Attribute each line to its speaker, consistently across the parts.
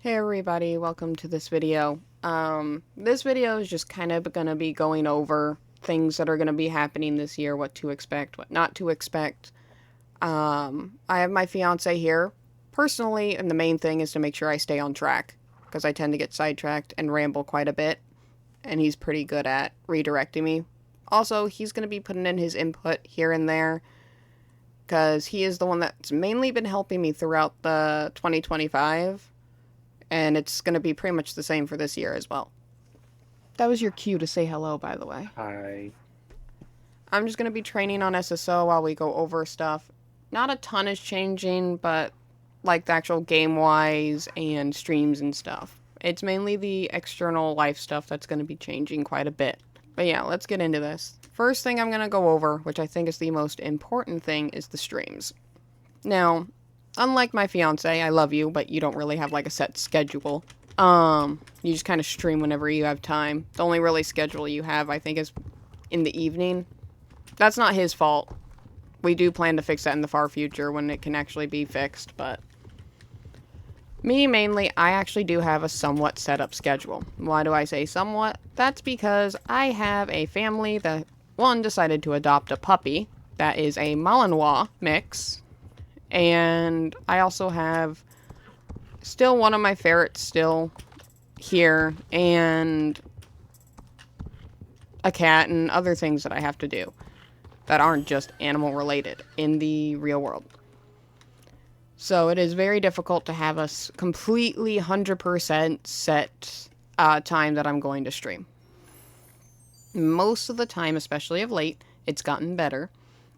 Speaker 1: Hey everybody, welcome to this video. This video is just kind of gonna be going over things that are gonna be happening this year, what to expect, what not to expect. I have my fiance here, personally, and the main thing is to make sure I stay on track, because I tend to get sidetracked and ramble quite a bit, and he's pretty good at redirecting me. Also, he's gonna be putting in his input here and there, because he is the one that's mainly been helping me throughout the 2025. And it's going to be pretty much the same for this year as well. That was your cue to say hello, by the way.
Speaker 2: Hi.
Speaker 1: I'm just going to be training on SSO while we go over stuff. Not a ton is changing, but like the actual game-wise and streams and stuff. It's mainly the external life stuff that's going to be changing quite a bit. But yeah, let's get into this. First thing I'm going to go over, which I think is the most important thing, is the streams. Now, unlike my fiance, I love you, but you don't really have like a set schedule. You just kind of stream whenever you have time. The only really schedule you have, I think, is in the evening. That's not his fault. We do plan to fix that in the far future when it can actually be fixed, but me mainly, I actually do have a somewhat set up schedule. Why do I say somewhat? That's because I have a family that, one, decided to adopt a puppy that is a Malinois mix. And I also have still one of my ferrets still here, and a cat, and other things that I have to do that aren't just animal related in the real world. So it is very difficult to have a completely 100% set time that I'm going to stream. Most of the time, especially of late, it's gotten better,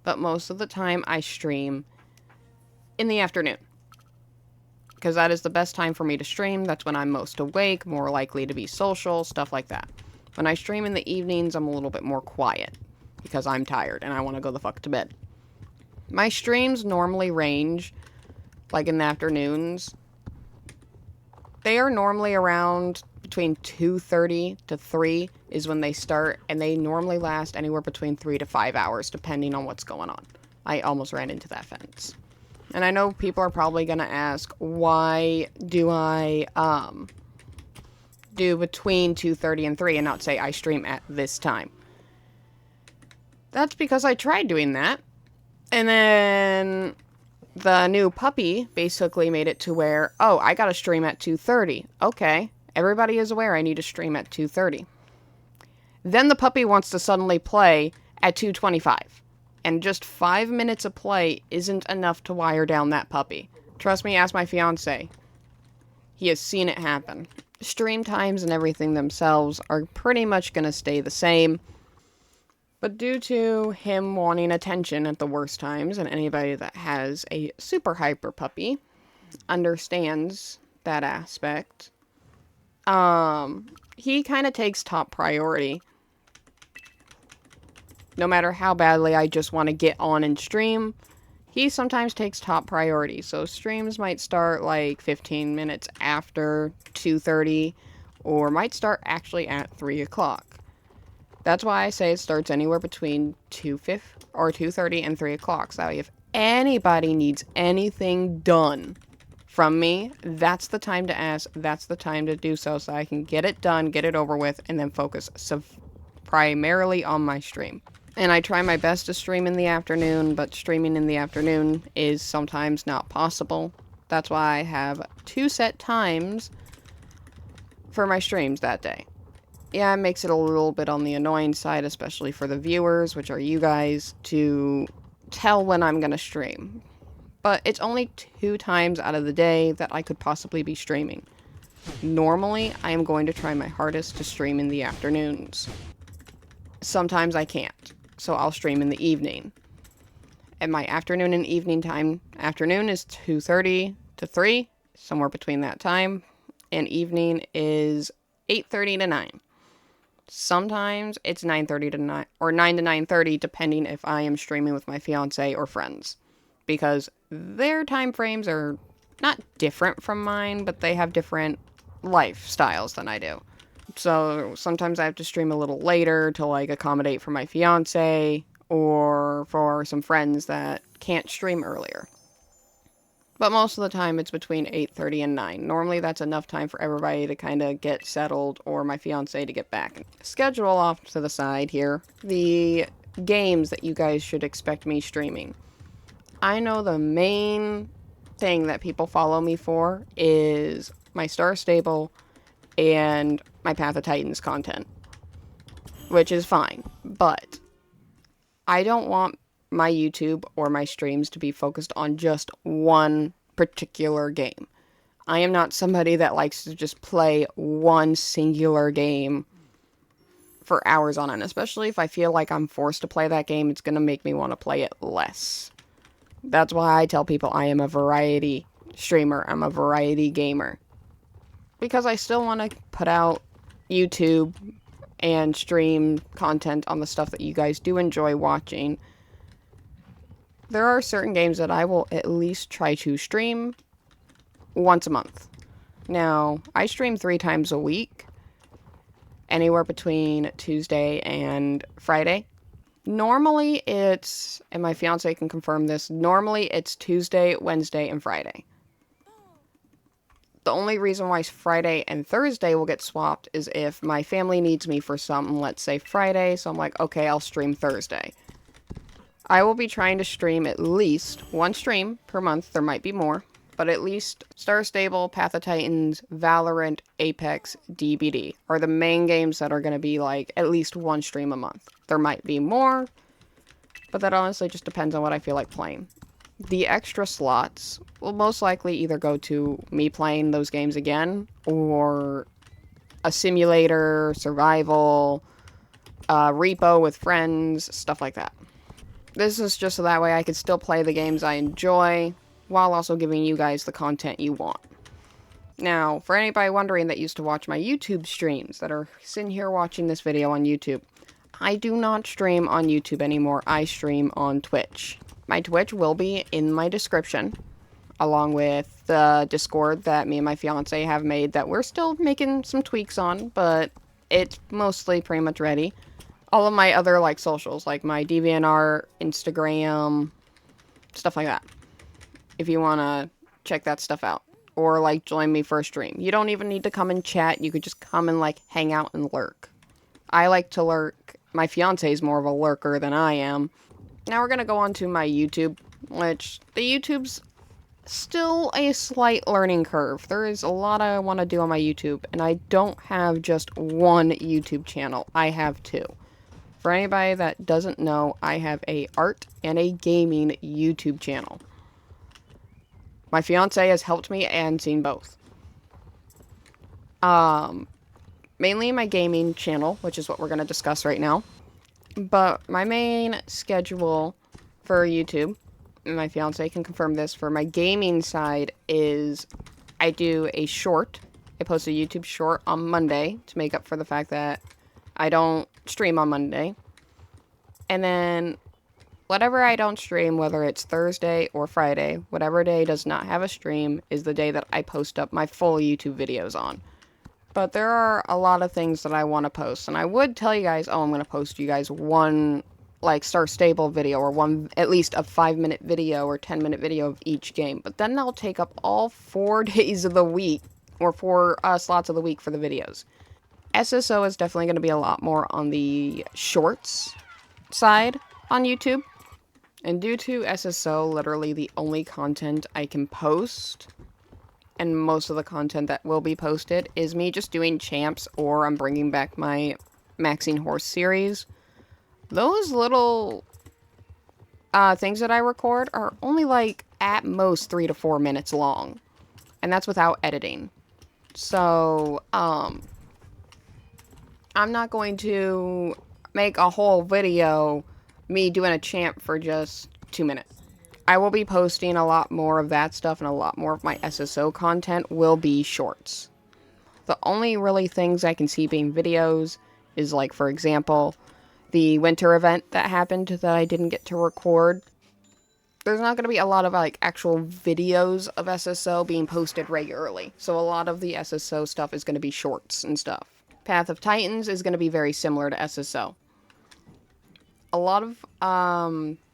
Speaker 1: but most of the time I stream in the afternoon, because that is the best time for me to stream. That's when I'm most awake, more likely to be social, stuff like that. When I stream in the evenings, I'm a little bit more quiet, because I'm tired and I want to go the fuck to bed. My streams normally range, like in the afternoons, they are normally around between 2:30 to 3 is when they start, and they normally last anywhere between 3 to 5 hours, depending on what's going on. I almost ran into that fence. And I know people are probably going to ask, why do I do between 2:30 and 3 and not say I stream at this time? That's because I tried doing that. And then the new puppy basically made it to where, oh, I got to stream at 2:30. Okay, everybody is aware I need to stream at 2:30. Then the puppy wants to suddenly play at 2:25. And just 5 minutes of play isn't enough to wire down that puppy. Trust me, ask my fiance. He has seen it happen. Stream times and everything themselves are pretty much going to stay the same. But due to him wanting attention at the worst times, and anybody that has a super hyper puppy understands that aspect, he kind of takes top priority. No matter how badly I just want to get on and stream, he sometimes takes top priority. So streams might start like 15 minutes after 2:30, or might start actually at 3 o'clock. That's why I say it starts anywhere between 2:30 and 3 o'clock. So if anybody needs anything done from me, that's the time to ask. That's the time to do so I can get it done, get it over with, and then focus primarily on my stream. And I try my best to stream in the afternoon, but streaming in the afternoon is sometimes not possible. That's why I have 2 set times for my streams that day. Yeah, it makes it a little bit on the annoying side, especially for the viewers, which are you guys, to tell when I'm going to stream. But it's only 2 times out of the day that I could possibly be streaming. Normally, I am going to try my hardest to stream in the afternoons. Sometimes I can't, so I'll stream in the evening. And my afternoon and evening time, afternoon is 2:30 to 3, somewhere between that time, and evening is 8:30 to 9. Sometimes it's 9:30 to 9, or 9 to 9:30, depending if I am streaming with my fiance or friends, because their time frames are not different from mine, but they have different lifestyles than I do. So sometimes I have to stream a little later to like accommodate for my fiance or for some friends that can't stream earlier. But most of the time it's between 8:30 and 9. Normally that's enough time for everybody to kind of get settled or my fiance to get back. Schedule off to the side here the games that you guys should expect me streaming. I know the main thing that people follow me for is my Star Stable and my Path of Titans content, which is fine, but I don't want my YouTube or my streams to be focused on just one particular game. I am not somebody that likes to just play one singular game for hours on end, especially if I feel like I'm forced to play that game. It's going to make me want to play it less. That's why I tell people I am a variety streamer. I'm a variety gamer. Because I still want to put out YouTube and stream content on the stuff that you guys do enjoy watching. There are certain games that I will at least try to stream once a month. Now, I stream 3 times a week, anywhere between Tuesday and Friday. Normally it's, and my fiance can confirm this, normally it's Tuesday, Wednesday, and Friday. The only reason why Friday and Thursday will get swapped is if my family needs me for something, let's say Friday, so I'm like, okay, I'll stream Thursday. I will be trying to stream at least one stream per month. There might be more, but at least Star Stable, Path of Titans, Valorant, Apex, DBD are the main games that are going to be like at least one stream a month. There might be more, but that honestly just depends on what I feel like playing. The extra slots will most likely either go to me playing those games again, or a simulator, survival, repo with friends, stuff like that. This is just so that way I can still play the games I enjoy, while also giving you guys the content you want. Now, for anybody wondering that used to watch my YouTube streams, that are sitting here watching this video on YouTube, I do not stream on YouTube anymore. I stream on Twitch. My Twitch will be in my description, along with the Discord that me and my fiance have made that we're still making some tweaks on, but it's mostly pretty much ready. All of my other, like, socials, like my DeviantArt, Instagram, stuff like that. If you want to check that stuff out. Or, like, join me for a stream. You don't even need to come and chat. You could just come and, like, hang out and lurk. I like to lurk. My fiance is more of a lurker than I am. Now we're going to go on to my YouTube, which the YouTube's still a slight learning curve. There is a lot I want to do on my YouTube, and I don't have just one YouTube channel. I have 2. For anybody that doesn't know, I have a art and a gaming YouTube channel. My fiance has helped me and seen both. Mainly my gaming channel, which is what we're going to discuss right now. But my main schedule for YouTube, and my fiance can confirm this, for my gaming side is I do a short. I post a YouTube short on Monday to make up for the fact that I don't stream on Monday. And then whatever I don't stream, whether it's Thursday or Friday, whatever day does not have a stream is the day that I post up my full YouTube videos on. But there are a lot of things that I want to post, and I would tell you guys, oh, I'm going to post you guys one, like, Star Stable video, or one, at least a 5-minute video or 10-minute video of each game. But then that'll take up all 4 days of the week, or 4 slots of the week for the videos. SSO is definitely going to be a lot more on the shorts side on YouTube. And due to SSO, literally the only content I can post, and most of the content that will be posted, is me just doing champs, or I'm bringing back my Maxing Horse series. Those little things that I record are only like at most 3 to 4 minutes long, and that's without editing. So I'm not going to make a whole video me doing a champ for just 2 minutes. I will be posting a lot more of that stuff, and a lot more of my SSO content will be shorts. The only really things I can see being videos is, like, for example, the winter event that happened that I didn't get to record. There's not going to be a lot of, like, actual videos of SSO being posted regularly. So a lot of the SSO stuff is going to be shorts and stuff. Path of Titans is going to be very similar to SSO. A lot of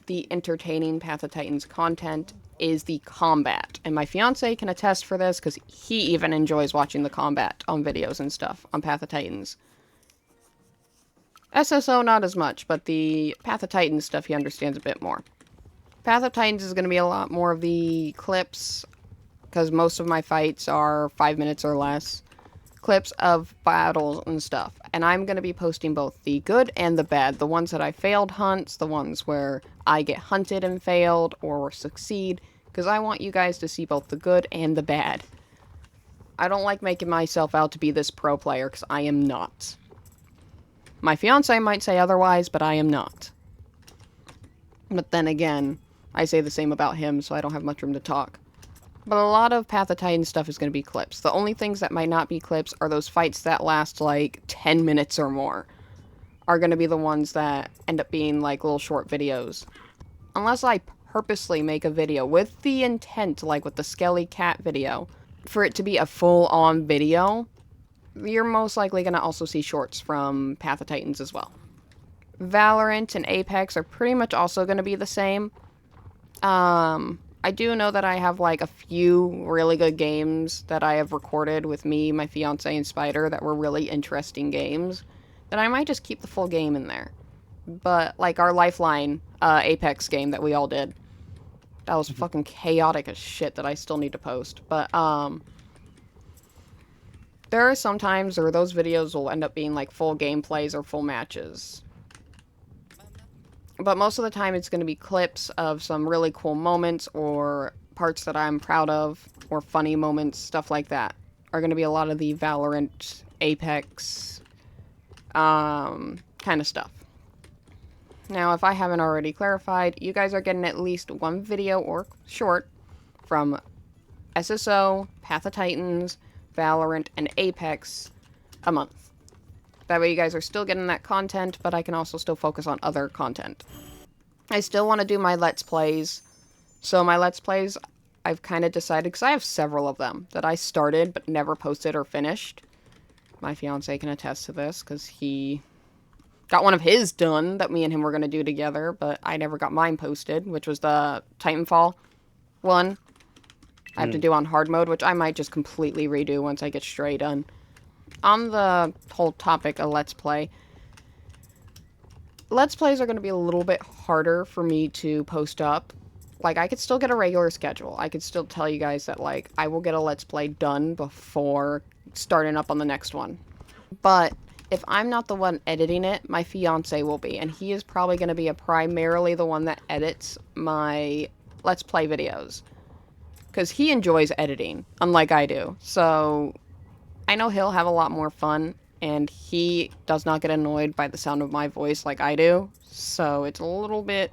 Speaker 1: the entertaining Path of Titans content is the combat. And my fiance can attest for this because he even enjoys watching the combat on videos and stuff on Path of Titans. SSO not as much, but the Path of Titans stuff he understands a bit more. Path of Titans is going to be a lot more of the clips, because most of my fights are 5 minutes or less. Clips of battles and stuff. And I'm going to be posting both the good and the bad. The ones that I failed hunts, the ones where I get hunted and failed or succeed. Because I want you guys to see both the good and the bad. I don't like making myself out to be this pro player, because I am not. My fiance might say otherwise, but I am not. But then again, I say the same about him, so I don't have much room to talk. But a lot of Path of Titans stuff is going to be clips. The only things that might not be clips are those fights that last like 10 minutes or more. Are going to be the ones that end up being like little short videos. Unless I purposely make a video with the intent, like with the Skelly Cat video, for it to be a full-on video, you're most likely going to also see shorts from Path of Titans as well. Valorant and Apex are pretty much also going to be the same. I do know that I have, like, a few really good games that I have recorded with me, my fiance, and Spider that were really interesting games, that I might just keep the full game in there. But, like, our Lifeline Apex game that we all did, that was fucking chaotic as shit that I still need to post. But, there are some times where those videos will end up being, like, full gameplays or full matches. But most of the time it's going to be clips of some really cool moments or parts that I'm proud of or funny moments, stuff like that. Are going to be a lot of the Valorant, Apex, kind of stuff. Now, if I haven't already clarified, you guys are getting at least one video or short from SSO, Path of Titans, Valorant, and Apex a month. That way you guys are still getting that content, but I can also still focus on other content. I still want to do my Let's Plays. So my Let's Plays, I've kind of decided, because I have several of them that I started but never posted or finished. My fiance can attest to this, because he got one of his done that me and him were going to do together, but I never got mine posted, which was the Titanfall one. I have to do on hard mode, which I might just completely redo once I get Stray done. On the whole topic of Let's Play, Let's Plays are going to be a little bit harder for me to post up. Like, I could still get a regular schedule. I could still tell you guys that, like, I will get a Let's Play done before starting up on the next one. But if I'm not the one editing it, my fiance will be. And he is probably going to be primarily the one that edits my Let's Play videos. Because he enjoys editing, unlike I do. So I know he'll have a lot more fun, and he does not get annoyed by the sound of my voice like I do, so it's a little bit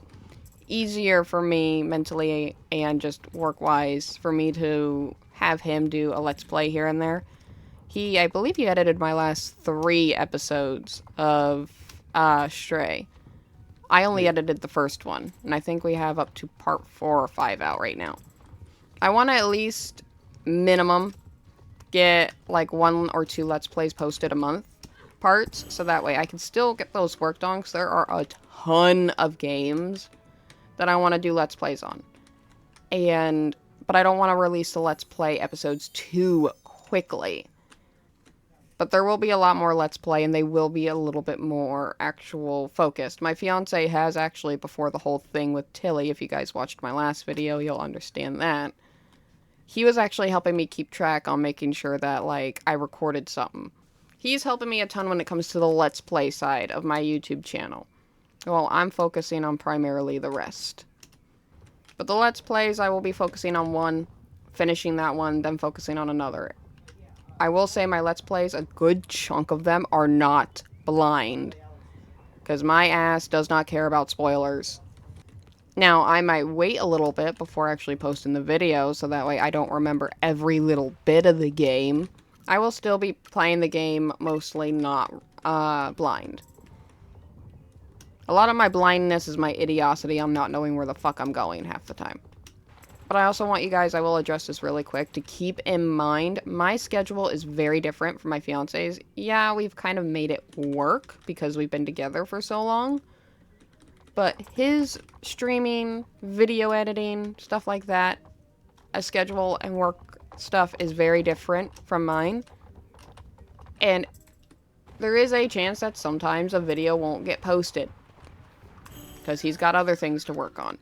Speaker 1: easier for me mentally and just work-wise for me to have him do a Let's Play here and there. I believe he edited my last 3 episodes of Stray. I only edited the first one, and I think we have up to part 4 or 5 out right now. I want to at least minimum get like 1 or 2 Let's Plays posted a month parts, so that way I can still get those worked on, because there are a ton of games that I want to do Let's Plays on. But I don't want to release the Let's Play episodes too quickly. But there will be a lot more Let's Play, and they will be a little bit more actual focused. My fiance has actually, before the whole thing with Tilly, if you guys watched my last video, you'll understand that. He was actually helping me keep track on making sure that, like, I recorded something. He's helping me a ton when it comes to the Let's Play side of my YouTube channel. Well, I'm focusing on primarily the rest. But the Let's Plays, I will be focusing on one, finishing that one, then focusing on another. I will say my Let's Plays, a good chunk of them are not blind. Because my ass does not care about spoilers. Now, I might wait a little bit before actually posting the video, so that way I don't remember every little bit of the game. I will still be playing the game mostly not blind. A lot of my blindness is my idiocity. I'm not knowing where the fuck I'm going half the time. But I also want you guys, I will address this really quick, to keep in mind, my schedule is very different from my fiance's. Yeah, we've kind of made it work because we've been together for so long. But his streaming, video editing, stuff like that, a schedule and work stuff is very different from mine. And there is a chance that sometimes a video won't get posted. Because he's got other things to work on.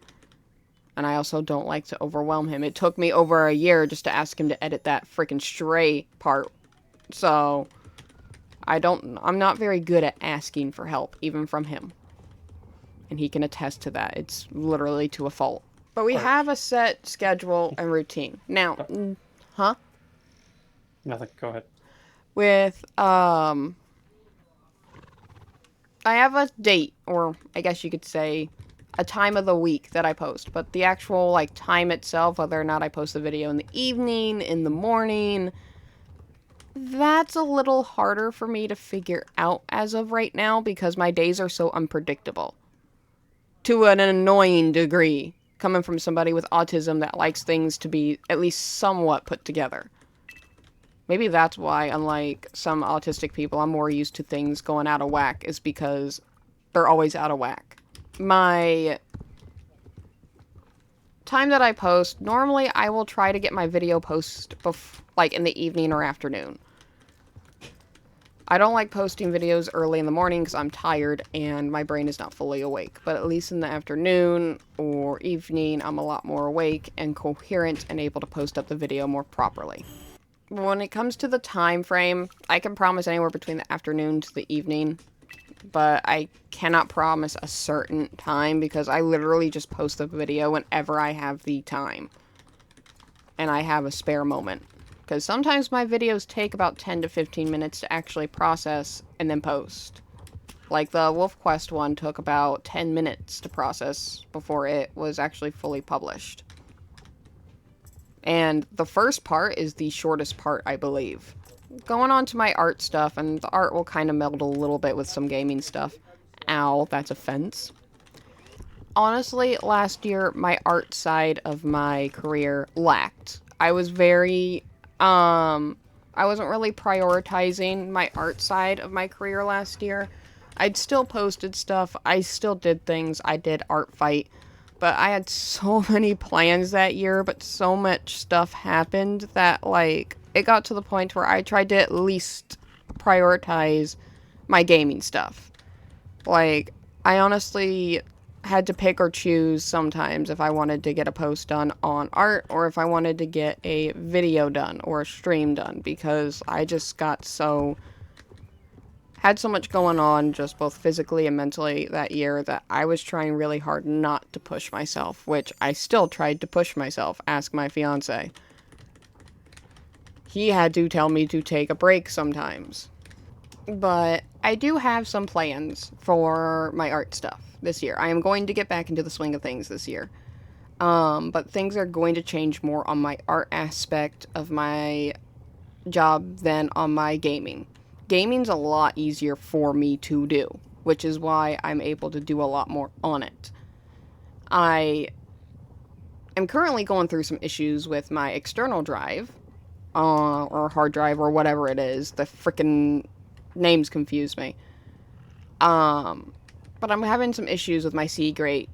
Speaker 1: And I also don't like to overwhelm him. It took me over a year just to ask him to edit that freaking stray part. So, I'm not very good at asking for help, even from him. And he can attest to that. It's literally to a fault. But we have a set schedule and routine. Now, huh?
Speaker 2: Nothing, go ahead.
Speaker 1: With, I have a date, or I guess you could say a time of the week that I post. But the actual, like, time itself, whether or not I post the video in the evening, in the morning, that's a little harder for me to figure out as of right now because my days are so unpredictable. To an annoying degree, coming from somebody with autism that likes things to be at least somewhat put together. Maybe that's why, unlike some autistic people, I'm more used to things going out of whack, is because they're always out of whack. My time that I post, normally I will try to get my video post like in the evening or afternoon. I don't like posting videos early in the morning because I'm tired and my brain is not fully awake. But at least in the afternoon or evening, I'm a lot more awake and coherent and able to post up the video more properly. When it comes to the time frame, I can promise anywhere between the afternoon to the evening. But I cannot promise a certain time because I literally just post the video whenever I have the time. And I have a spare moment. Because sometimes my videos take about 10 to 15 minutes to actually process and then post. Like the Wolf Quest one took about 10 minutes to process before it was actually fully published. And the first part is the shortest part, I believe. Going on to my art stuff, and the art will kind of meld a little bit with some gaming stuff. Ow, that's a fence. Honestly, last year, my art side of my career lacked. I was very... I wasn't really prioritizing my art side of my career last year. I'd still posted stuff, I still did things, I did art fight, but I had so many plans that year, but so much stuff happened that, like, it got to the point where I tried to at least prioritize my gaming stuff. Like, I honestly had to pick or choose sometimes if I wanted to get a post done on art or if I wanted to get a video done or a stream done because I just had so much going on just both physically and mentally that year that I was trying really hard not to push myself, which I still tried to push myself. Ask my fiance. He had to tell me to take a break sometimes. But I do have some plans for my art stuff this year. I am going to get back into the swing of things this year. But things are going to change more on my art aspect of my job than on my gaming. Gaming's a lot easier for me to do, which is why I'm able to do a lot more on it. I am currently going through some issues with my external drive, or hard drive, or whatever it is. The frickin' names confuse me. But I'm having some issues with my C-grade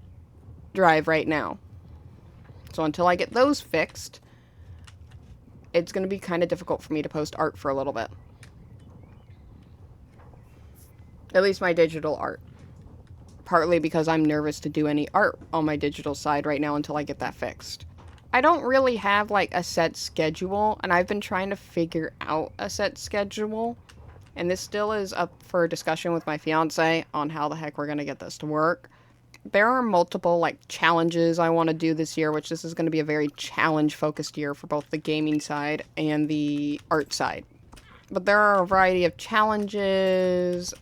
Speaker 1: drive right now. So until I get those fixed, it's going to be kind of difficult for me to post art for a little bit. At least my digital art. Partly because I'm nervous to do any art on my digital side right now until I get that fixed. I don't really have, like, a set schedule, and I've been trying to figure out a set schedule. And this still is up for discussion with my fiance on how the heck we're going to get this to work. There are multiple, like, challenges I want to do this year, which this is going to be a very challenge-focused year for both the gaming side and the art side. But there are a variety of challenges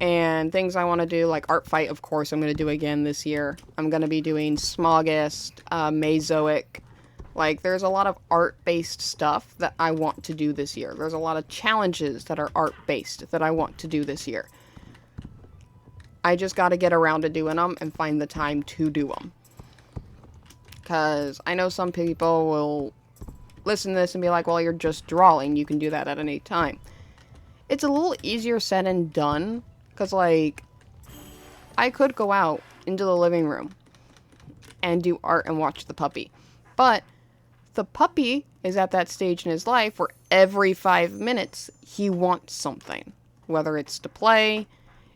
Speaker 1: and things I want to do, like Art Fight, of course, I'm going to do again this year. I'm going to be doing Smogist, Mesoic. Like, there's a lot of art-based stuff that I want to do this year. There's a lot of challenges that are art-based that I want to do this year. I just got to get around to doing them and find the time to do them. Because I know some people will listen to this and be like, well, you're just drawing. You can do that at any time. It's a little easier said and done. Because, like, I could go out into the living room and do art and watch the puppy. But the puppy is at that stage in his life where every 5 minutes he wants something. Whether it's to play,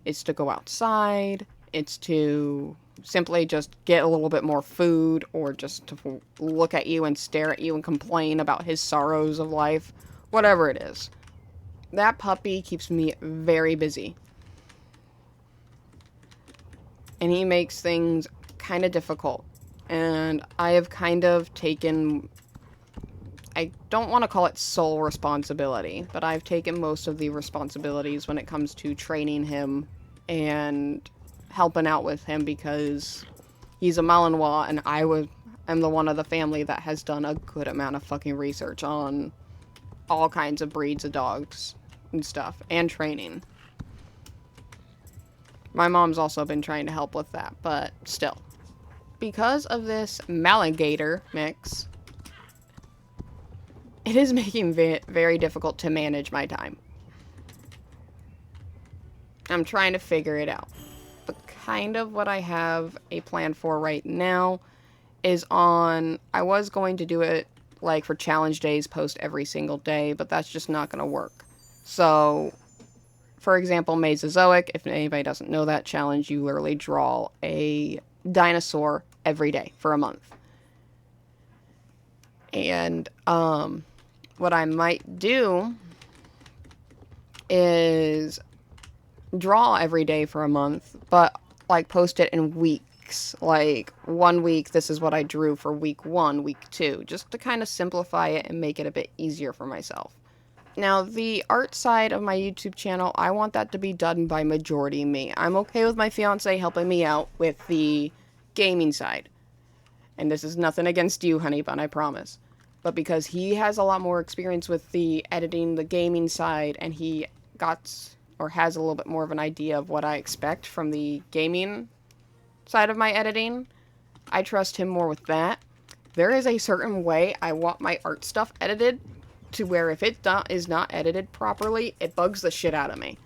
Speaker 1: it's to go outside, it's to simply just get a little bit more food, or just to look at you and stare at you and complain about his sorrows of life. Whatever it is. That puppy keeps me very busy. And he makes things kind of difficult. And I have kind of taken, I don't want to call it sole responsibility, but I've taken most of the responsibilities when it comes to training him and helping out with him, because he's a Malinois and I'm the one of the family that has done a good amount of fucking research on all kinds of breeds of dogs and stuff, and training. My mom's also been trying to help with that, but still. Because of this Maligator mix, it is making it very difficult to manage my time. I'm trying to figure it out. But kind of what I have a plan for right now is I was going to do it like for challenge days, post every single day, but that's just not going to work. So, for example, Mesozoic, if anybody doesn't know that challenge, you literally draw a dinosaur every day for a month. And what I might do is draw every day for a month, but like post it in weeks. Like 1 week, this is what I drew for week 1, week 2, just to kind of simplify it and make it a bit easier for myself. Now, the art side of my YouTube channel, I want that to be done by majority me. I'm okay with my fiance helping me out with the gaming side. And this is nothing against you, honey bun, I promise. But because he has a lot more experience with the editing, the gaming side, and he has a little bit more of an idea of what I expect from the gaming side of my editing, I trust him more with that. There is a certain way I want my art stuff edited, to where if it is not edited properly, it bugs the shit out of me.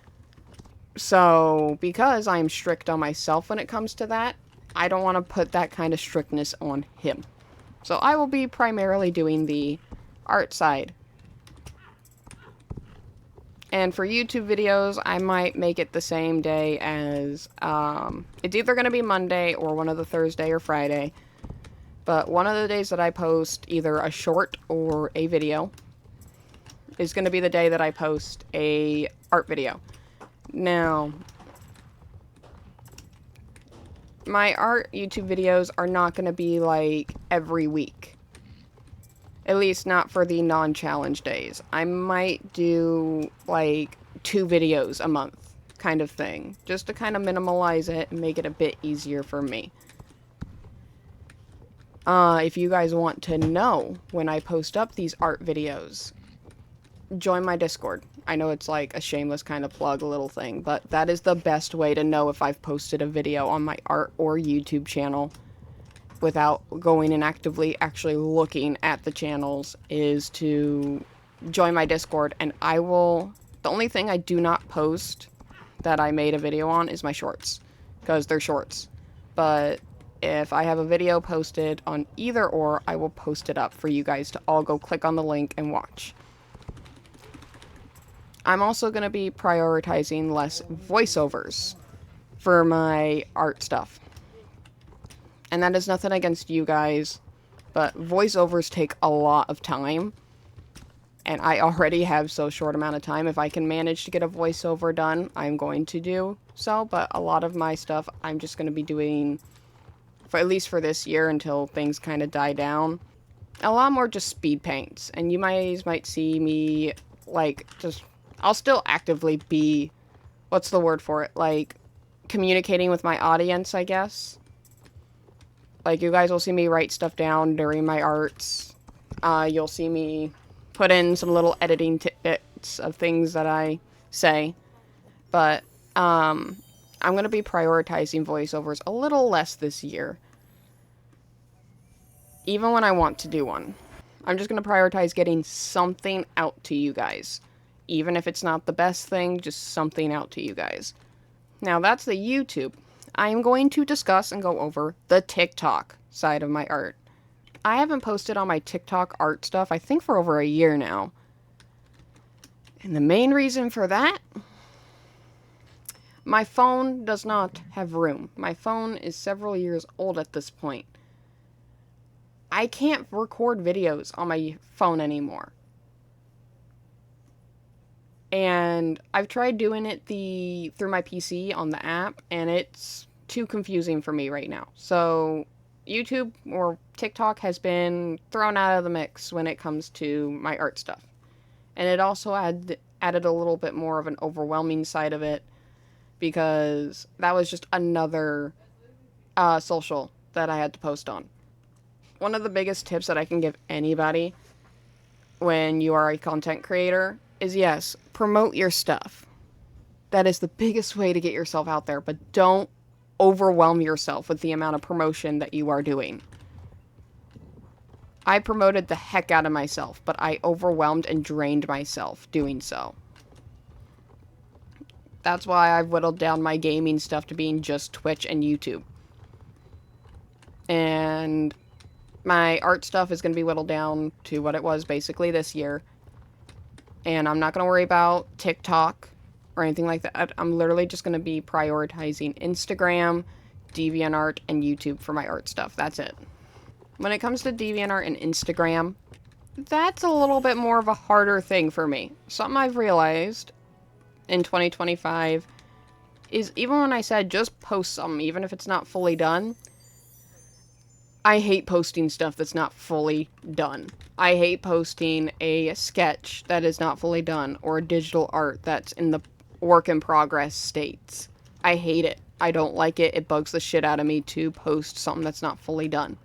Speaker 1: So, because I'm strict on myself when it comes to that, I don't want to put that kind of strictness on him. So I will be primarily doing the art side. And for YouTube videos, I might make it the same day as, it's either going to be Monday or one of the Thursday or Friday. But one of the days that I post either a short or a video is going to be the day that I post a art video. Now, my art YouTube videos are not going to be like every week. At least not for the non-challenge days. I might do like 2 videos a month kind of thing, just to kind of minimalize it and make it a bit easier for me. If you guys want to know when I post up these art videos, join my Discord. I know it's like a shameless kind of plug, a little thing, but that is the best way to know if I've posted a video on my art or YouTube channel without going and actually looking at the channels, is to join my Discord. And the only thing I do not post that I made a video on is my shorts, because they're shorts. But if I have a video posted on either or, I will post it up for you guys to all go click on the link and watch. I'm also going to be prioritizing less voiceovers for my art stuff. And that is nothing against you guys, but voiceovers take a lot of time. And I already have so short amount of time. If I can manage to get a voiceover done, I'm going to do so. But a lot of my stuff, I'm just going to be doing, for at least for this year until things kind of die down, a lot more just speed paints. And you might see me, like, I'll still actively be, what's the word for it, like, communicating with my audience, I guess. Like, you guys will see me write stuff down during my arts. You'll see me put in some little editing tidbits of things that I say. But, I'm going to be prioritizing voiceovers a little less this year. Even when I want to do one. I'm just going to prioritize getting something out to you guys. Even if it's not the best thing, just something out to you guys. Now, that's the YouTube. I am going to discuss and go over the TikTok side of my art. I haven't posted on my TikTok art stuff, I think, for over a year now. And the main reason for that, my phone does not have room. My phone is several years old at this point. I can't record videos on my phone anymore. And I've tried doing it through my PC on the app, and it's too confusing for me right now. So YouTube or TikTok has been thrown out of the mix when it comes to my art stuff. And it also added a little bit more of an overwhelming side of it, because that was just another social that I had to post on. One of the biggest tips that I can give anybody when you are a content creator is, yes, promote your stuff. That is the biggest way to get yourself out there, but don't overwhelm yourself with the amount of promotion that you are doing. I promoted the heck out of myself, but I overwhelmed and drained myself doing so. That's why I've whittled down my gaming stuff to being just Twitch and YouTube. And my art stuff is going to be whittled down to what it was basically this year. And I'm not going to worry about TikTok or anything like that. I'm literally just going to be prioritizing Instagram, DeviantArt, and YouTube for my art stuff. That's it. When it comes to DeviantArt and Instagram, that's a little bit more of a harder thing for me. Something I've realized in 2025 is, even when I said just post something, even if it's not fully done, I hate posting stuff that's not fully done. I hate posting a sketch that is not fully done, or a digital art that's in the work in progress states. I hate it. I don't like it. It bugs the shit out of me to post something that's not fully done.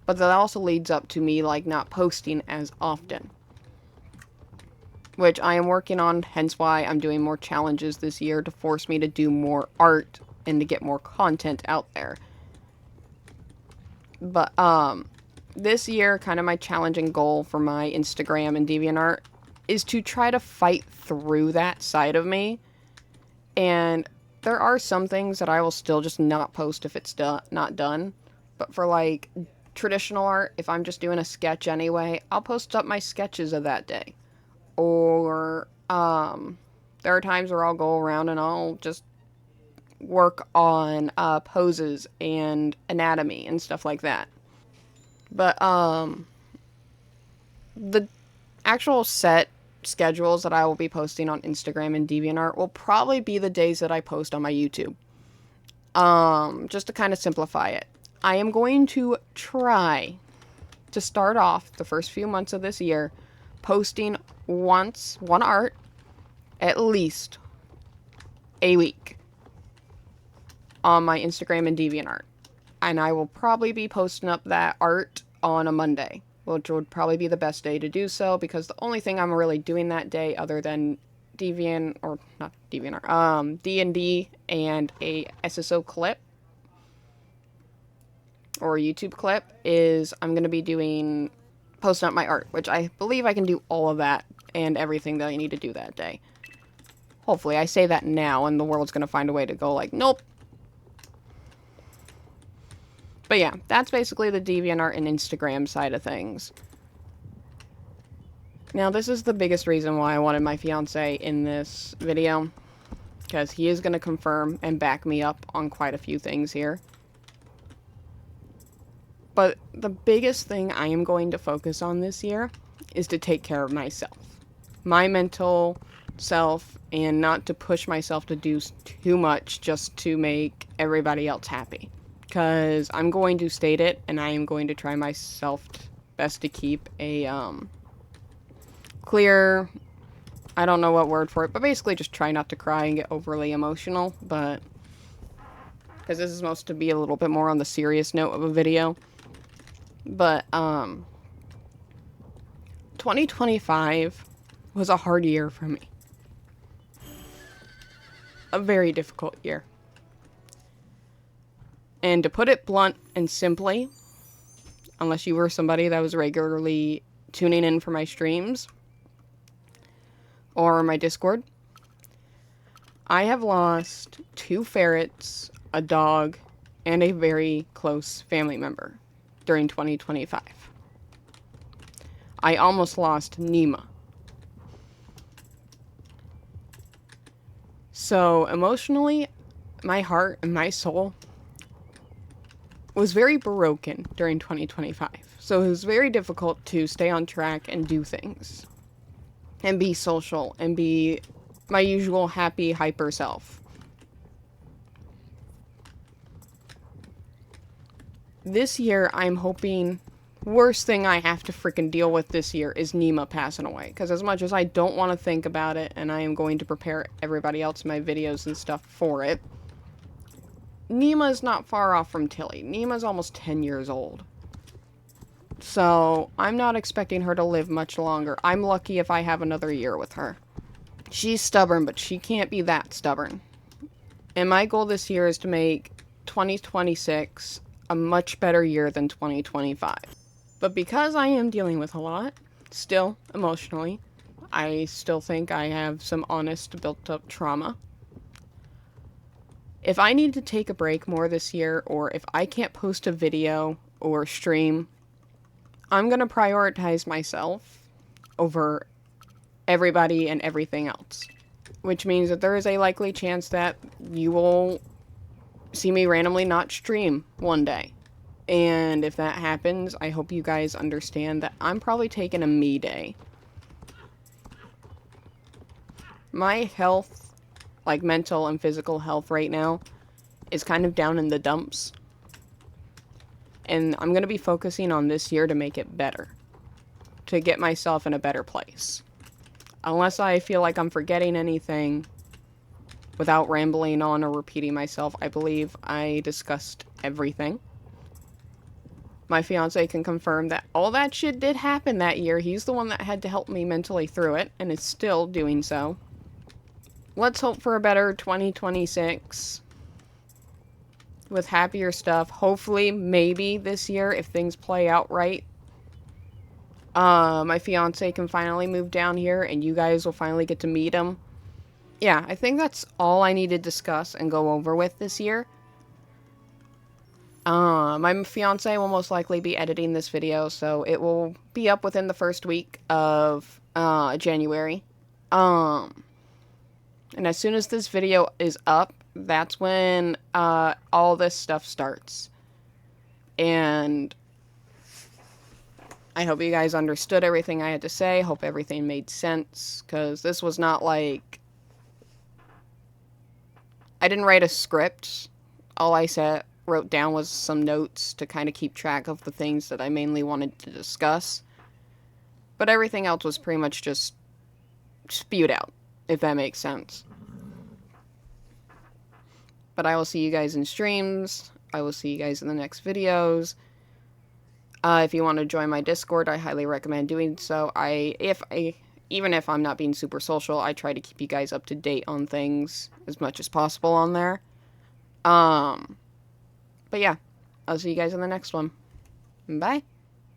Speaker 1: But that also leads up to me, like, not posting as often, which I am working on, hence why I'm doing more challenges this year to force me to do more art and to get more content out there. But, this year, kind of my challenging goal for my Instagram and DeviantArt is to try to fight through that side of me. And there are some things that I will still just not post if it's not done. But for, like, traditional art, if I'm just doing a sketch anyway, I'll post up my sketches of that day. Or, there are times where I'll go around and I'll just work on poses and anatomy and stuff like that. But the actual set schedules that I will be posting on Instagram and DeviantArt will probably be the days that I post on my YouTube. Just to kind of simplify it, I am going to try to start off the first few months of this year posting one art at least a week on my Instagram and DeviantArt. And I will probably be posting up that art on a Monday, which would probably be the best day to do so, because the only thing I'm really doing that day, other than D&D and a SSO clip or a YouTube clip, is I'm going to be posting up my art, which I believe I can do all of that and everything that I need to do that day. Hopefully. I say that now and the world's going to find a way to go like, nope. But yeah, that's basically the DeviantArt and Instagram side of things. Now, this is the biggest reason why I wanted my fiance in this video, because he is going to confirm and back me up on quite a few things here. But the biggest thing I am going to focus on this year is to take care of myself. My mental self, and not to push myself to do too much just to make everybody else happy. Because I'm going to state it, and I am going to try myself best to keep a clear, I don't know what word for it, but basically just try not to cry and get overly emotional, but because this is supposed to be a little bit more on the serious note of a video. But 2025 was a hard year for me. A very difficult year. And to put it blunt and simply, unless you were somebody that was regularly tuning in for my streams or my Discord, I have lost 2 ferrets, a dog, and a very close family member during 2025. I almost lost Nima. So emotionally, my heart and my soul was very broken during 2025. So it was very difficult to stay on track and do things. And be social and be my usual happy, hyper self. This year, I'm hoping... Worst thing I have to freaking deal with this year is Nima passing away. Because as much as I don't want to think about it, and I am going to prepare everybody else in my videos and stuff for it, Nima is not far off from Tilly. Nima's almost 10 years old. So, I'm not expecting her to live much longer. I'm lucky if I have another year with her. She's stubborn, but she can't be that stubborn. And my goal this year is to make 2026 a much better year than 2025. But because I am dealing with a lot, still, emotionally, I still think I have some honest, built-up trauma. If I need to take a break more this year, or if I can't post a video or stream, I'm going to prioritize myself over everybody and everything else. Which means that there is a likely chance that you will see me randomly not stream one day. And if that happens, I hope you guys understand that I'm probably taking a me day. My health, like mental and physical health right now, is kind of down in the dumps. And I'm going to be focusing on this year to make it better. To get myself in a better place. Unless I feel like I'm forgetting anything, without rambling on or repeating myself, I believe I discussed everything. My fiance can confirm that all that shit did happen that year. He's the one that had to help me mentally through it, and is still doing so. Let's hope for a better 2026. With happier stuff. Hopefully, maybe this year, if things play out right. My fiance can finally move down here, and you guys will finally get to meet him. Yeah, I think that's all I need to discuss and go over with this year. My fiance will most likely be editing this video, so it will be up within the first week of, January. And as soon as this video is up, that's when, all this stuff starts. And I hope you guys understood everything I had to say. Hope everything made sense, because this was not like... I didn't write a script. All I wrote down was some notes to kind of keep track of the things that I mainly wanted to discuss. But everything else was pretty much just spewed out, if that makes sense. But I will see you guys in streams. I will see you guys in the next videos. If you want to join my Discord, I highly recommend doing so. Even if I'm not being super social, I try to keep you guys up to date on things as much as possible on there. But yeah, I'll see you guys in the next one. Bye.